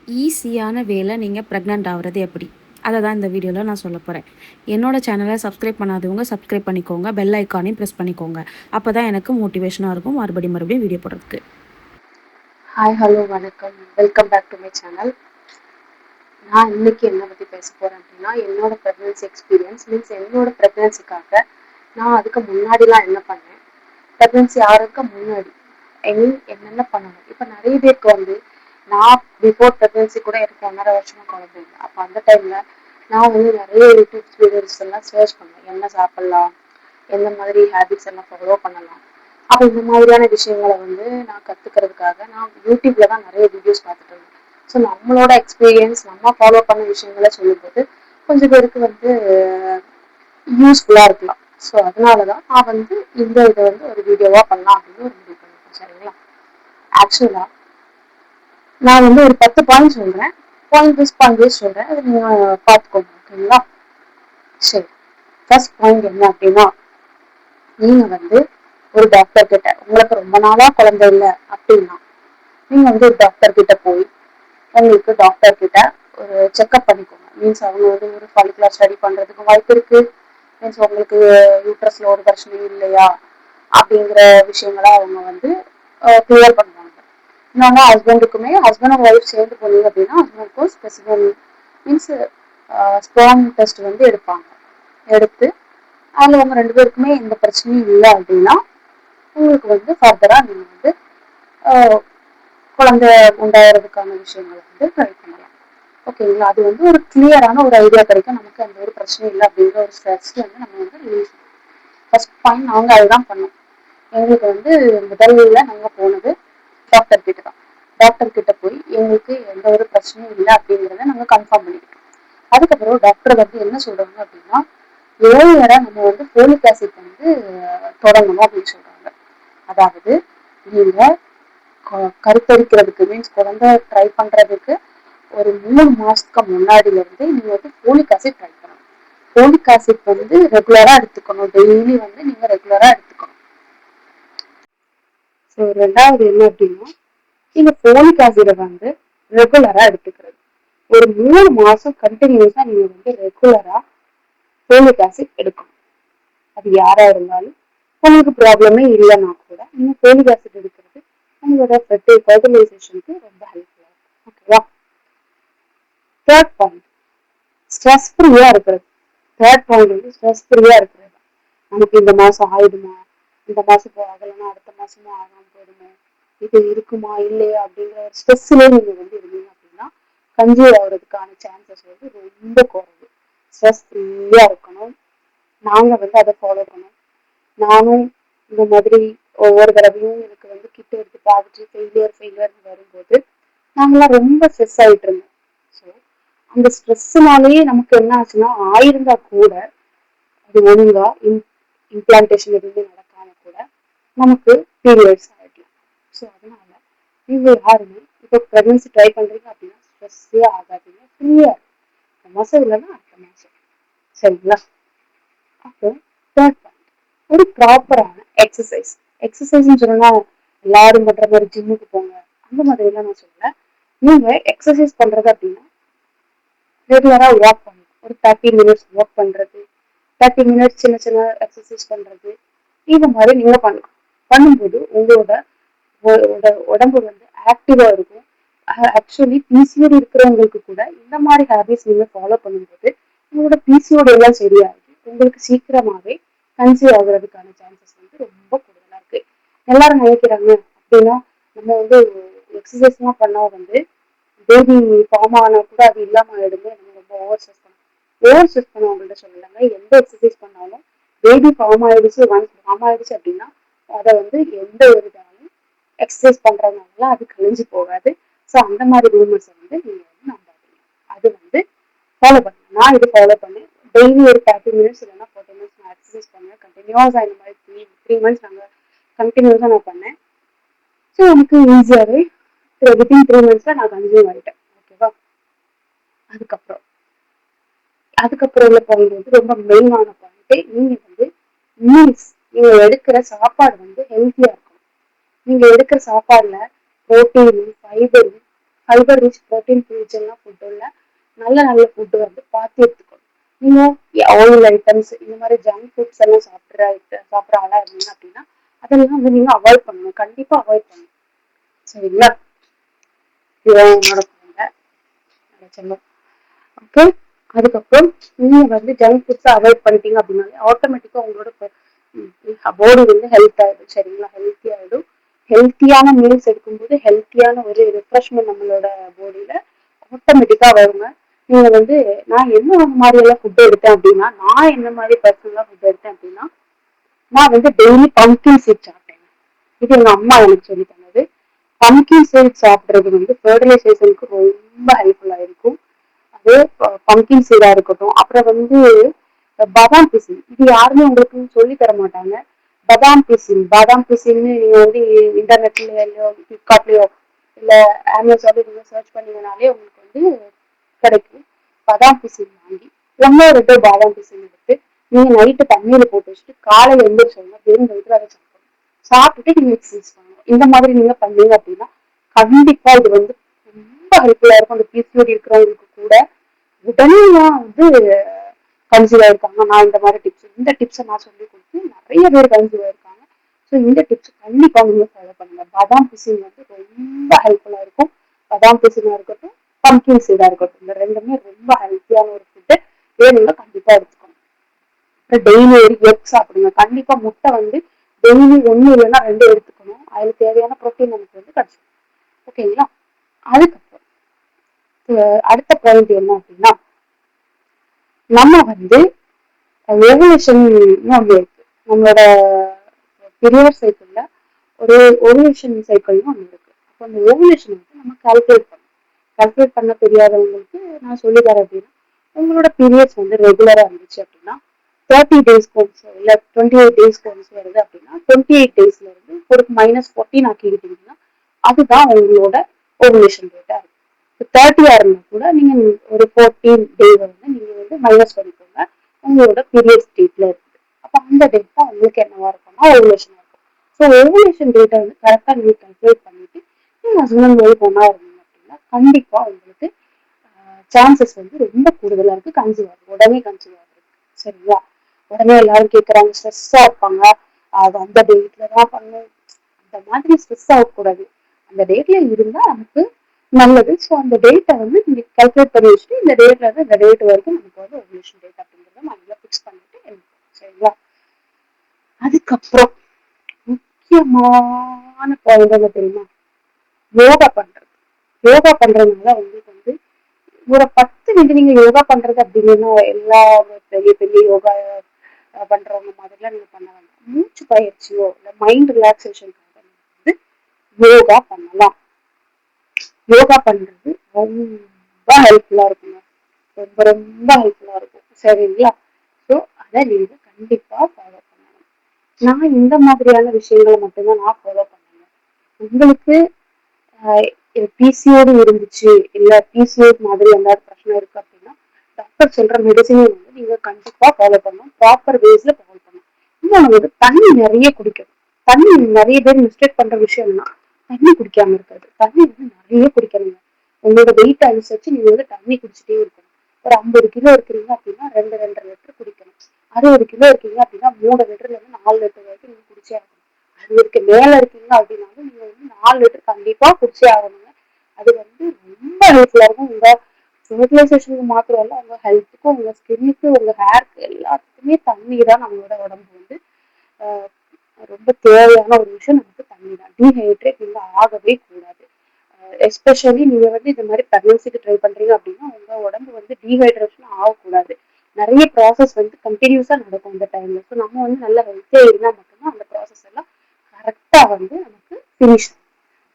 ஈஸியான வேலை நீங்கள் ப்ரெக்னென்ட் ஆகிறது எப்படி அதை தான் இந்த வீடியோவில் நான் சொல்ல போகிறேன். என்னோடய சேனலை சப்ஸ்கிரைப் பண்ணாதவங்க சப்ஸ்கிரைப் பண்ணிக்கோங்க, பெல் ஐக்கானையும் ப்ரெஸ் பண்ணிக்கோங்க. அப்போ தான் எனக்கு மோட்டிவேஷனாக இருக்கும் மறுபடியும் வீடியோ போடுறதுக்கு. ஹாய் ஹலோ வணக்கம், welcome back to my channel. நான் இன்னைக்கு என்ன பற்றி பேச போகிறேன் அப்படின்னா, என்னோட ப்ரெக்னன்சி எக்ஸ்பீரியன்ஸ் மீன்ஸ் என்னோட ப்ரெக்னன்சிக்காக நான் அதுக்கு முன்னாடிலாம் என்ன பண்ணேன், ப்ரெக்னன்சி ஆகிறதுக்கு முன்னாடி என்னென்ன பண்ணணும். இப்போ நிறைய பேருக்கு வந்து நான் பிஃபோர் ப்ரெக்னன்சி கூட எனக்கு 1.5 வருஷமா குழந்தை இல்லை. அப்போ அந்த டைமில் நான் வந்து நிறைய யூடியூப் வீடியோஸ் எல்லாம் சர்ச் பண்ணேன், என்ன சாப்பிட்லாம், எந்த மாதிரி ஹேபிட்ஸ் எல்லாம் ஃபாலோ பண்ணலாம். அப்போ இந்த மாதிரியான விஷயங்களை வந்து நான் கற்றுக்கிறதுக்காக நான் யூடியூப்ல தான் நிறைய வீடியோஸ் பார்த்துட்டு இருந்தேன். ஸோ நம்மளோட எக்ஸ்பீரியன்ஸ் நம்ம ஃபாலோ பண்ண விஷயங்களை சொல்லும்போது கொஞ்சம் பேருக்கு வந்து யூஸ்ஃபுல்லாக இருக்கலாம். ஸோ அதனால தான் நான் வந்து இதை வந்து ஒரு வீடியோவாக பண்ணலாம் அப்படின்னு ஒரு முடிவு பண்ணிட்டேன். சரிங்களா? ஆக்சுவலாக நான் வந்து ஒரு 10 பாயிண்ட் சொல்கிறேன், பாயிண்ட் வைஸ் சொல்கிறேன், அதை நீங்கள் பார்த்துக்கோங்க. ஓகேங்களா? சரி, ஃபர்ஸ்ட் பாயிண்ட் என்ன அப்படின்னா, நீங்கள் வந்து ஒரு டாக்டர் கிட்ட, உங்களுக்கு ரொம்ப நாளா குழந்தை இல்லை அப்படின்னா நீங்க வந்து ஒரு டாக்டர் கிட்ட போய் உங்களுக்கு டாக்டர் கிட்ட ஒரு செக்அப் பண்ணிக்கோங்க. மீன்ஸ் அவங்க வந்து ஒரு ஃபாலிகுலர் ஸ்டடி பண்றதுக்கு வாய்ப்பு இருக்கு. மீன்ஸ் உங்களுக்கு யூட்ரஸ்ல ஒரு பிரச்சனையும் இல்லையா அப்படிங்கிற விஷயங்களை அவங்க வந்து கிளியர் பண்ணுவாங்க. இன்னொன்று ஹஸ்பண்ட் அண்ட் ஒய்ஃப் சேர்ந்து போனீங்க அப்படின்னா ஹஸ்பண்டுக்கும் ஸ்பெசிஃபிக் மீன்ஸ் ஸ்பெர்ம் டெஸ்ட் வந்து எடுப்பாங்க. எடுத்து அதில் உங்க 2 பேருக்குமே எந்த பிரச்சனையும் இல்லை அப்படின்னா உங்களுக்கு வந்து ஃபர்தரா நீங்க வந்து குழந்தை உண்டாகிறதுக்கான விஷயங்களை வந்து ட்ரை பண்ணலாம். ஓகேங்களா? அது வந்து ஒரு கிளியரான ஒரு ஐடியா கிடைக்கும், நமக்கு அந்த ஒரு பிரச்சனை இல்லை அப்படிங்கிற ஒரு ஸ்ட்ரெஸ் வந்து நம்ம வந்து ரிலீஸ் பண்ணுவோம். ஃபர்ஸ்ட் பாயிண்ட் நாங்கள் அதுதான் பண்ணோம். எங்களுக்கு வந்து முதல்ல நாங்கள் போனது டாக்டர் கிட்ட தான். டாக்டர் கிட்ட போய் எங்களுக்கு எந்த ஒரு பிரச்சனையும் இல்லை அப்படிங்கிறத நாங்கள் கன்ஃபார்ம் பண்ணிக்கிட்டோம். அதுக்கப்புறம் டாக்டர் வந்து என்ன சொல்றாங்க அப்படின்னா, ஏழரை நம்ம வந்து ஃபோலிக் ஆசிட் வந்து தொடங்கணும் அப்படின்னு சொல்றாங்க. அதாவது நீங்க கருத்தரிக்கிறதுக்கு மீன்ஸ் குழந்தை ட்ரை பண்றதுக்கு ஒரு 3 மாசத்துக்கு முன்னாடில இருந்து நீங்க வந்து ஃபோலிக் ஆசிட் ட்ரை பண்ணணும். ஃபோலிக் ஆசிட் வந்து ரெகுலரா எடுத்துக்கணும், டெய்லி வந்து நீங்க ரெகுலரா எடுத்துக்கணும். ஸோ ரெண்டாவது என்ன அப்படின்னா, நீங்க ஃபோலிக் ஆசிடை வந்து ரெகுலரா எடுத்துக்கிறது. ஒரு 3 மாசம் கண்டினியூஸா நீங்க வந்து ரெகுலரா ஃபோலிக் ஆசிட் எடுக்கணும். அது யாரா இருந்தாலும் உங்களுக்கு ப்ராப்ளமே இல்லைன்னா கூட நீங்க ஃபோலிக் ஆசிட் எடுக்கிறது உங்களோட ஃபெர்டிலைசேஷனுக்கு ரொம்ப ஹெல்ப்ஃபுல்லா இருக்கும். ஓகேவா? தேர்ட் பாயிண்ட், ஸ்ட்ரெஸ் ஃப்ரீயா இருக்கிறது. தேர்ட் பாயிண்ட் வந்து ஸ்ட்ரெஸ் ஃப்ரீயா இருக்கிறது. நமக்கு இந்த மாசம் ஆயிடுமா, இந்த மாசம் ஆகலைன்னா அடுத்த மாசமும் ஆகாம போயிடுமே, இது இருக்குமா இல்லையா அப்படிங்கிற ஒரு ஸ்ட்ரெஸ்லேயே நீங்க வந்து இருந்தீங்க அப்படின்னா கன்சீவ் ஆகுறதுக்கான சான்சஸ் வந்து ரொம்ப குறைவு. ஸ்ட்ரெஸ் ஃப்ரீயா இருக்கணும். நாங்க வந்து அதை ஃபாலோ பண்ணோம். நானும் இந்த மாதிரி ஒவ்வொரு தடவையும் எனக்கு வந்து கிட்ட எடுத்து பார்த்துட்டு ஃபெயிலியர் வரும்போது நாங்களாம் ரொம்ப ஸ்ட்ரெஸ் ஆகிட்டு இருந்தோம். ஸோ அந்த ஸ்ட்ரெஸ்னாலேயே நமக்கு என்ன ஆச்சுன்னா, ஆயிருந்தா கூட அது ஒழுங்கா இம்ப்ளான்டேஷன் எதுவுமே நடக்காம கூட நமக்கு பீரியட்ஸ் ஆகிடலாம். ஸோ அதனால நீங்க யாருமே இப்போ ப்ரெக்னன்சி ட்ரை பண்றீங்க அப்படின்னா ஸ்ட்ரெஸ்ஸே ஆகாதீங்க, ஃப்ரீயா இந்த மாசம் இல்லைன்னா அடுத்த மாசம். சரிங்களா? அப்போ தேர்ட் பாயிண்ட், ஒரு ப்ராப்பரான எக்ஸசைஸ். எக்ஸசைஸ்ன்னு சொன்னா எல்லாரும் பண்ற மாதிரி ஜிம்முக்கு போங்க அந்த மாதிரி எல்லாம் நான் சொல்லல. நீங்க எக்ஸசைஸ் பண்றது அப்படின்னா ரெகுலரா வாக் பண்ணணும். ஒரு 30 மினிட்ஸ் வாக் பண்றது, 30 மினிட்ஸ் சின்ன சின்ன எக்ஸசைஸ் பண்றது, இந்த மாதிரி நீங்க பண்ணலாம். பண்ணும்போது உங்களோட உடம்பு வந்து ஆக்டிவா இருக்கும். ஆக்சுவலி பிசிஓடி இருக்கிறவங்களுக்கு கூட இந்த மாதிரி ஹேபிட்ஸ் நீங்க ஃபாலோ பண்ணும்போது உங்களோட பிசிஓடி எல்லாம் சரியாகுது. உங்களுக்கு சீக்கிரமாவே கன்சீவ் ஆகுறதுக்கான சான்சஸ் வந்து ரொம்ப கூடுதலா இருக்கு. எல்லாரும் நினைக்கிறாங்க அப்படின்னா நம்ம வந்து எக்ஸசைஸ் எல்லாம் பண்ணா வந்து பேபி ஃபார்ம் ஆனா கூட அது இல்லாம ஆயிடுமே, நம்ம ரொம்ப ஓவர் ஸ்ட்ரெஸ் பண்ணவங்கள்ட்ட சொல்லலாங்க. எந்த எக்ஸசைஸ் பண்ணாலும் பேபி ஃபார்ம் ஆயிடுச்சு அப்படின்னா அதை வந்து எந்த ஒரு இதாலும் எக்ஸசைஸ் பண்றதுனால அது கழிஞ்சு போகாது. ஸோ அந்த மாதிரி ரூமர்ஸை வந்து நீங்க வந்து நம்பாதீங்க. அது வந்து ஃபாலோ பண்ணுங்க. நான் இது ஃபாலோ பண்ணேன். டெய்லி ஒரு 30 மினிட்ஸ் இல்லைன்னா 40 மினிட்ஸ் நான் எக்ஸசைஸ் பண்ணேன் கண்டினியூஸா. இந்த மாதிரி த்ரீ மந்த்ஸ் நாங்கள் கண்டினியூஸா நான் பண்ணேன். ஸோ எனக்கு ஈஸியாகவே வித்தின் 3 மந்த்ஸ்ல நான் கன்சியூம் ஆகிட்டேன். ஓகேவா? அதுக்கப்புறம் உள்ள பாயிண்ட் வந்து ரொம்ப மெயினான பாயிண்ட். நீங்க வந்து மீல்ஸ், நீங்க எடுக்கிற சாப்பாடு வந்து ஹெல்த்தியா இருக்கணும். நீங்க எடுக்கிற சாப்பாடுல protein, fibre, fibre rich protein rich எல்லாம் ஃபுட் உள்ள நல்ல நல்ல ஃபுட்டு வந்து பார்த்து எடுத்துக்கணும். நீங்க ஆயில் ஐட்டம்ஸ் இந்த மாதிரி ஜங்க் ஃபுட்ஸ் எல்லாம் சாப்பிட்ற ஆளா இருந்தீங்க அப்படின்னா அதெல்லாம் வந்து நீங்க அவாய்ட் பண்ணணும், கண்டிப்பா அவாய்ட் பண்ணணும். சரிங்களா? இதுதான் என்னோட சொல்லுங்க. ஓகே, அதுக்கப்புறம் நீங்க வந்து ஜங்க் ஃபுட்ஸ் அவாய்ட் பண்ணிட்டீங்க அப்படின்னாலே ஆட்டோமேட்டிக்கா உங்களோட பாடி வந்து ஹெல்த் ஆயிடும். சரிங்களா? ஹெல்த்தி ஆயிடும். ஹெல்த்தியான மீல்ஸ் எடுக்கும்போது ஹெல்த்தியான ஒரு ரிஃப்ரெஷ்மெண்ட் நம்மளோட பாடியில ஆட்டோமேட்டிக்கா வருங்க. நீங்க வந்து நான் என்ன மாதிரி எல்லாம் ஃபுட் எடுத்தேன் அப்படின்னா, நான் என்ன மாதிரி பர்சனலா ஃபுட் எடுத்தேன் அப்படின்னா, நான் வந்து டெய்லி பம்கின் சீட் சாப்பிட்டேன். இது எங்க அம்மா எனக்கு சொல்லி தந்தது. பம்கின் சீட் சாப்பிடுறது வந்து ஃபெர்டிலைசேஷனுக்கு ரொம்ப ஹெல்ப்ஃபுல்லா இருக்கும். அது பம்கின் சீடா இருக்கட்டும், அப்புறம் வந்து பாதாம் பிசின், இது யாருமே உங்களுக்கு சொல்லி தர மாட்டாங்க. பாதாம் பிசின்னு நீங்க வந்து இன்டர்நெட்லயோ பிளிப்கார்ட்லயோ இல்ல அமேசான்ல நீங்க சர்ச் பண்ணீங்கனாலே உங்களுக்கு வந்து கிடைக்கும். பாதாம் பிசின் வாங்கி ஒன்னோ ரெண்டோ பாதாம் பிசின் எடுத்து நீங்க நைட்டு தண்ணியில போட்டு வச்சுட்டு காலையில எழுந்திரிச்சோம்னா வெறும் வயிற்றுல அதை சாப்பிடணும். சாப்பிட்டுட்டு நீங்க எக்ஸசைஸ் பண்ணணும். இந்த மாதிரி நீங்க பண்ணீங்க அப்படின்னா கண்டிப்பா இது வந்து ரொம்ப ஹெல்ப்ஃபுல்லா இருக்கும். அந்த பிசிஓடி இருக்கிறவங்களுக்கு கூட உடனே வந்து கன்சீவ் ஆயிருக்காங்க. நான் இந்த டிப்ஸை நான் சொல்லி கொடுத்து நிறைய பேர் கன்சீவ் ஆயிருக்காங்க. ஸோ இந்த டிப்ஸ் கண்டிப்பா நீங்க ஃபாலோ பண்ணுங்க. பாதாம் பிசின் வந்து ரொம்ப ஹெல்ப்ஃபுல்லா இருக்கும். பாதாம் பிசினா இருக்கட்டும், பம்கின் சீடா இருக்கட்டும், இந்த ரெண்டுமே ரொம்ப ஹெல்த்தியான ஒரு ஃபுட்டு. இதை நீங்க கண்டிப்பா எடுத்துக்கணும். டெய்லி ஒரு எக் சாப்பிடுங்க. கண்டிப்பா முட்டை வந்து டெய்லி ஒண்ணு இல்லைன்னா ரெண்டு எடுத்துக்கணும். அதுல தேவையான ப்ரோட்டீன் நமக்கு வந்து கிடைச்சிடும். ஓகேங்களா? அதுக்கப்புறம் அடுத்த பாயிண்ட் என்ன அப்படின்னா, நம்ம வந்து ஓவலேஷன் ஒன்று இருக்கு. நம்மளோட பீரியட் சைக்கிள்ல ஒரு ஓவலேஷன் சைக்கிள்னு ஒன்று இருக்கு. அப்போ அந்த ஓவலேஷன் வந்து நம்ம கால்குலேட் பண்ணணும். கால்குலேட் பண்ண தெரியாதவங்களுக்கு நான் சொல்லி தரேன் அப்படின்னா, உங்களோட பீரியட்ஸ் வந்து ரெகுலரா இருந்துச்சு அப்படின்னா 30 டேஸ் கோர்ஸ் இல்ல 28 டேஸ் கோர்ஸ் வருது அப்படின்னா 28 டேஸ்ல இருந்து ஒரு -14 ஆக்கிக்கிட்டீங்கன்னா அதுதான் உங்களோட ஓவலேஷன் டேட்டா இருக்கு. 30 இருந்தா கூட நீங்க ஒரு 14 டே வந்து நீங்க வந்து மைனஸ் பண்ணிக்கோங்க உங்களோட பீரியட் டேட்ல இருக்கு. அப்ப அந்த டேட் தான் உங்களுக்கு என்னவா இருக்கும்னா ஓவலேஷன் இருக்கும். ஸோ ஓவலேஷன் டேட்டை வந்து கரெக்டா நீங்க கால்குலேட் பண்ணிட்டு நீங்க ஹஸ்பண்ட் ஒய்ஃப் ஒன்னா இருந்தீங்க அப்படின்னா கண்டிப்பா உங்களுக்கு சான்சஸ் வந்து ரொம்ப கூடுதலா இருக்கு கன்சீவ் ஆகும். உடனே கன்சீவ் ஆகுது. சரிங்களா? உடனே எல்லாரும் கேட்கறாங்க, ஸ்ட்ரெஸ்ஸா இருப்பாங்க, அது அந்த டேட்ல தான் பண்ணும். அந்த மாதிரி ஸ்ட்ரெஸ் ஆகக்கூடாது. அந்த டேட்ல இருந்தா நமக்கு நல்லது. ஸோ அந்த டேட்டை வந்து நீங்க கால்குலேட் பண்ணி வச்சுட்டு இந்த டேட்ல இருந்து இந்த டேட் வரைக்கும் நமக்கு வந்து ஓவலேஷன் டேட் அப்படிங்கிறத மைண்ட்ல ஃபிக்ஸ் பண்ணிட்டு எழுதிக்கணும். சரிங்களா? அதுக்கப்புறம் முக்கியமான பாயிண்ட் என்ன தெரியுமா? யோகா பண்றது. யோகா பண்றதுனால உங்களுக்கு வந்து ஒரு 10 மினிட் நீங்க யோகா பண்றது அப்படின்னா எல்லா பெரிய பெரிய யோகா பண்றவங்க மாதிரிலாம் நீங்க பண்ண வேண்டாம். மூச்சு பயிற்சியோ இல்ல மைண்ட் ரிலாக்ஸேஷனுக்காக வந்து யோகா பண்ணலாம். யோகா பண்றது ரொம்ப ஹெல்ப்ஃபுல்லா இருக்குங்க. ரொம்ப ரொம்ப ஹெல்ப்ஃபுல்லா இருக்கும். சரிங்களா? ஸோ அதை நீங்க கண்டிப்பா ஃபாலோ பண்ணணும். நான் இந்த மாதிரியான விஷயங்களை மட்டும்தான் நான் ஃபாலோ பண்ணுவேன். உங்களுக்கு பிசிஓடி இருந்துச்சு இல்ல பிசிஓடி மாதிரி ஏதாவது பிரச்சனை இருக்கு அப்படின்னா டாக்டர் சொல்ற மெடிசனை வந்து நீங்க கண்டிப்பா ஃபாலோ பண்ணணும். ப்ராப்பர் வேஸ்ல ஃபாலோ பண்ணணும். இன்னொன்று வந்து தண்ணி நிறைய குடிக்கணும். தண்ணி நிறைய பேர் மிஸ்டேக் பண்ற விஷயம்னா தண்ணி குடிக்காம இருக்காது. தண்ணி வந்து நிறைய குடிக்கணுங்க. உங்களோட வெயிட் அனுசரிச்சு நீங்க வந்து தண்ணி குடிச்சிட்டே இருக்கணும். ஒரு 50 கிலோ இருக்கிறீங்க அப்படின்னா 2-2.5 லிட்டர் குடிக்கணும். 60 கிலோ இருக்கீங்க அப்படின்னா 3 லிட்டர்ல இருந்து 4 லிட்டர் வரைக்கும் நீங்க குடிச்சே ஆகணும். 60க்கு மேல இருக்கீங்க அப்படின்னாலும் நீங்க வந்து 4 லிட்டர் கண்டிப்பா குடிச்சே ஆகணுங்க. அது வந்து ரொம்ப ஹெல்ப்ஃபுல்லா இருக்கும். உங்க ஃபெர்டிலைசேஷனுக்கு மாத்திரம் இல்ல, உங்க ஹெல்த்துக்கும் உங்க ஸ்கின்னுக்கு உங்க ஹேருக்கு எல்லாத்துக்குமே தண்ணி தான் நம்மளோட உடம்பு வந்து ரொம்ப தேவையான ஒரு விஷயம். நமக்கு தண்ணி தான். டீஹைட்ரேட் நீங்க ஆகவே கூடாது. எஸ்பெஷலி நீங்க வந்து இந்த மாதிரி பிரெக்னன்சிக்கு ட்ரை பண்றீங்க அப்படின்னா உங்க உடம்பு வந்து டீஹைட்ரேஷன் ஆகக்கூடாது. நிறைய ப்ராசஸ் வந்து கண்டினியூஸா நடக்கும் அந்த டைம்ல. ஸோ நம்ம வந்து நல்ல ஹெல்த்தியா இருந்தா மட்டும்தான் அந்த ப்ராசஸ் எல்லாம் கரெக்டா வந்து நமக்கு ஃபினிஷ் ஆகும்.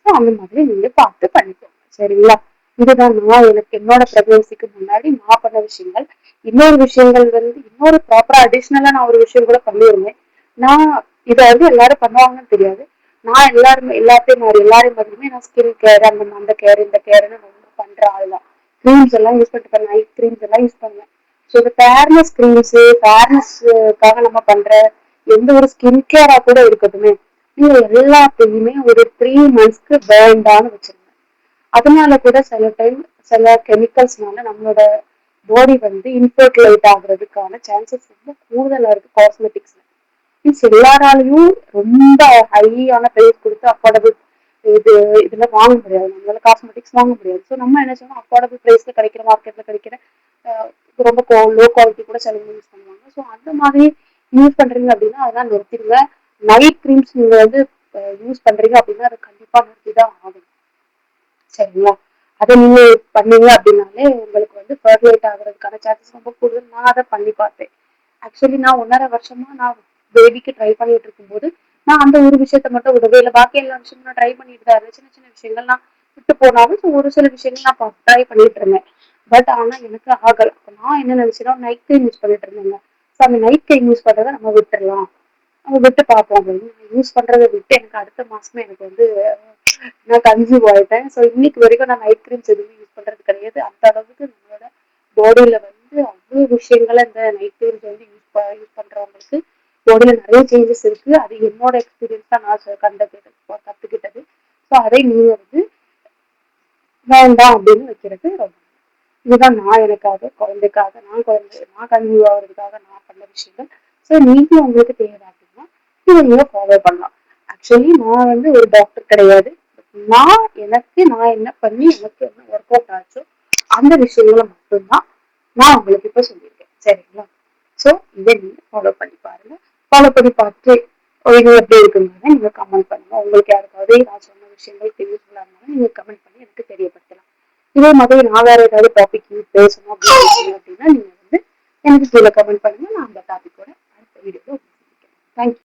ஸோ அந்த மாதிரி நீங்க பார்த்து பண்ணிக்கோங்க. சரிங்களா? இதுதான் நான் எனக்கு என்னோட பிரெக்னன்சிக்கு முன்னாடி நான் பண்ண விஷயங்கள். இன்னொரு விஷயங்கள் வந்து இன்னொரு ப்ராப்பரா அடிஷ்னலா நான் ஒரு விஷயம் கூட பண்ணியிருந்தேன். நான் இதை வந்து எல்லாரும் பண்ணுவாங்கன்னு தெரியாது. நான் எல்லாத்தையும் மாதிரியுமே நான் ஸ்கின் கேர் அந்த கேர் இந்த கேர்னு ரொம்ப பண்ற ஆள் தான். க்ரீம்ஸ் எல்லாம் யூஸ் பண்ணிட்டு நைட் க்ரீம்ஸ் எல்லாம் யூஸ் பண்ணுவேன். ஸோ இந்த ஃபேர்னஸ் க்ரீம்ஸ் ஃபேர்னஸ்க்காக நம்ம பண்ற எந்த ஒரு ஸ்கின் கேரா கூட இருக்கட்டுமே நீங்க எல்லாத்தையுமே ஒரு 3 மந்த்ஸ்க்கு வேண்டான்னு வச்சிருங்க. அதனால கூட சில டைம் சில கெமிக்கல்ஸ்னால நம்மளோட பாடி வந்து இன்ஃபர்டிலைட் ஆகுறதுக்கான சான்சஸ் ரொம்ப கூடுதலா இருக்கு காஸ்மெட்டிக்ஸ்ல. மீன்ஸ் எல்லாராலையும் ரொம்ப ஹையான பிரைஸ் கொடுத்து அஃபோர்டபுள் இது இதெல்லாம் வாங்க முடியாது, நம்மளால காஸ்மெட்டிக்ஸ் வாங்க முடியாது. ஸோ நம்ம என்ன செய்யணும், அஃபோர்டபுள் பிரைஸ்ல கிடைக்கிற மார்க்கெட்ல கிடைக்கிற ரொம்ப லோ குவாலிட்டி கூட சில யூஸ் பண்ணுவாங்க. ஸோ அந்த மாதிரி யூஸ் பண்றீங்க அப்படின்னா அதெல்லாம் நிறுத்திடுங்க. நைட் க்ரீம்ஸ் நீங்க வந்து யூஸ் பண்றீங்க அப்படின்னா அதை கண்டிப்பா நிறுத்திதான் ஆகணும். சரிங்களா? அதை நீங்க பண்ணீங்க அப்படின்னாலே உங்களுக்கு வந்து ஃபர்குலேட் ஆகுறதுக்கான சான்சஸ் ரொம்ப கூடுதல். நான் அதை பண்ணி பார்த்தேன். ஆக்சுவலி நான் 1.5 வருஷமா நான் பேபிக்கு ட்ரை பண்ணிட்டு இருக்கும்போது நான் அந்த ஒரு விஷயத்த மட்டும் விடவே இல்லை. பாக்கி எல்லா விஷயமும் நான் ட்ரை பண்ணிட்டு தான் இருந்தேன். சின்ன சின்ன விஷயங்கள் நான் விட்டு போனாலும் ஒரு சில விஷயங்கள் நான் ட்ரை பண்ணிட்டு இருந்தேன். பட் ஆனா எனக்கு ஆகல. நான் என்ன நினைச்சேன்னா நைட் க்ரீம் யூஸ் பண்ணிட்டு இருந்தேங்க. ஸோ அந்த நைட் க்ரீம் யூஸ் பண்றதை நம்ம விட்டுடலாம், நம்ம விட்டு பார்ப்போம் அப்படின்னு யூஸ் பண்றதை விட்டு எனக்கு அடுத்த மாசமே எனக்கு வந்து நான் கன்சீவ் ஆயிட்டேன். ஸோ இன்னைக்கு வரைக்கும் நான் நைட் க்ரீம்ஸ் எதுவுமே யூஸ் பண்றது கிடையாது. அந்த அளவுக்கு நம்மளோட பாடியில வந்து அவ்வளவு விஷயங்களை இந்த நைட் க்ரீம்ஸ் வந்து யூஸ் பண்றவங்களுக்கு பாடியில நிறைய சேஞ்சஸ் இருக்கு. அது என்னோட எக்ஸ்பீரியன்ஸ் தான் நான் கத்துக்கிட்டது. ஸோ அதை நீங்க வந்து வேண்டாம் அப்படின்னு வைக்கிறது ரொம்ப. இதுதான் நான் எனக்காக குழந்தைக்காக நான் கன்சீவ் ஆகுறதுக்காக நான் பண்ண விஷயங்கள். ஸோ நீங்களும் உங்களுக்கு தேவை அப்படின்னா இதை நீங்க ஃபாலோ பண்ணலாம். ஆக்சுவலி நான் வந்து ஒரு டாக்டர் கிடையாது. நான் என்ன பண்ணி எனக்கு என்ன ஒர்க் அவுட் ஆச்சோ அந்த விஷயங்களை மட்டும்தான் நான் உங்களுக்கு இப்ப சொல்லியிருக்கேன். சரிங்களா? ஸோ இதை நீங்க ஃபாலோ பண்ணி பாருங்க. ஃபாலோ பண்ணி பார்த்து இது எப்படி இருக்குங்கிறத நீங்க கமெண்ட் பண்ணுங்க. உங்களுக்கு யாருக்காவது நான் சொன்ன விஷயங்கள் யூஸ்ஃபுல்லா இருந்தாலும் நீங்க கமெண்ட் பண்ணி எனக்கு தெரியப்படுத்தலாம். இதே மாதிரி நான் வேற ஏதாவது டாபிக் பேசணும் அப்படின்னு அப்படின்னா நீங்க வந்து எனக்கு கீழே கமெண்ட் பண்ணுங்க. நான் அந்த டாபிக்கோட அடுத்த வீடியோல தேங்க்யூ.